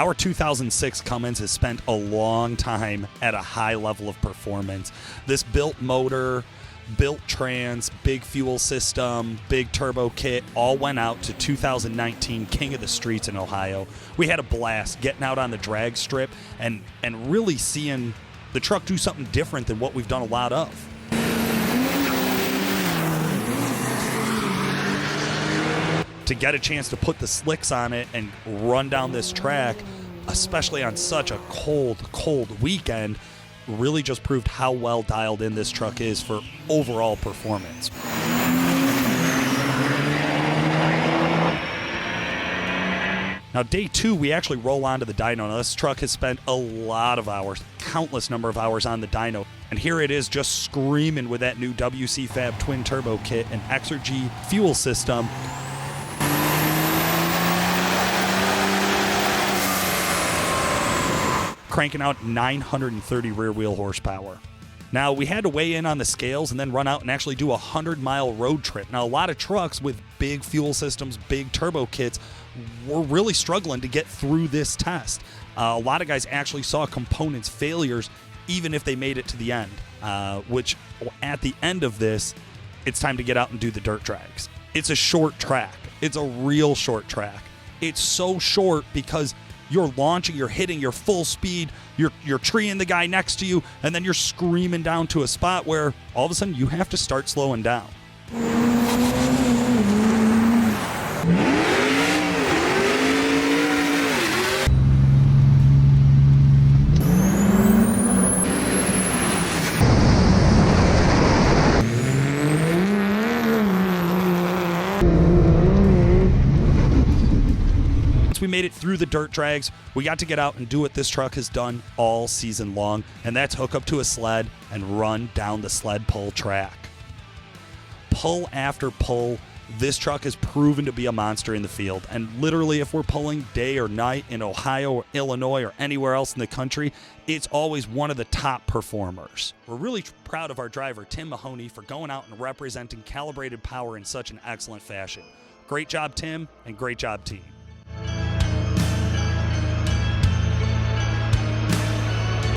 Our 2006 Cummins has spent a long time at a high level of performance. This built motor, built trans, big fuel system, big turbo kit, all went out to 2019 King of the Streets in Ohio. We had a blast getting out on the drag strip and really seeing the truck do something different than what we've done a lot of. To get a chance to put the slicks on it and run down this track, especially on such a cold weekend, really just proved how well dialed in this truck is for overall performance. Now, day 2, we actually roll onto the dyno. Now, this truck has spent a lot of hours, countless number of hours on the dyno. And here it is just screaming with that new WC Fab twin turbo kit and Exergy fuel system. Cranking out 930 rear wheel horsepower. Now, we had to weigh in on the scales and then run out and actually do a 100-mile road trip. Now, a lot of trucks with big fuel systems, big turbo kits, were really struggling to get through this test. A lot of guys actually saw components failures even if they made it to the end, which at the end of this, it's time to get out and do the dirt drags. It's a short track. It's a real short track. It's so short because you're launching, you're hitting, you're full speed, you're treeing the guy next to you, and then you're screaming down to a spot where all of a sudden you have to start slowing down. We made it through the dirt drags. We got to get out and do what this truck has done all season long, and that's hook up to a sled and run down the sled pull track. Pull after pull, this truck has proven to be a monster in the field, and literally if we're pulling day or night in Ohio or Illinois or anywhere else in the country, it's always one of the top performers. We're really proud of our driver, Tim Mahoney, for going out and representing calibrated power in such an excellent fashion. Great job, Tim, and great job, team.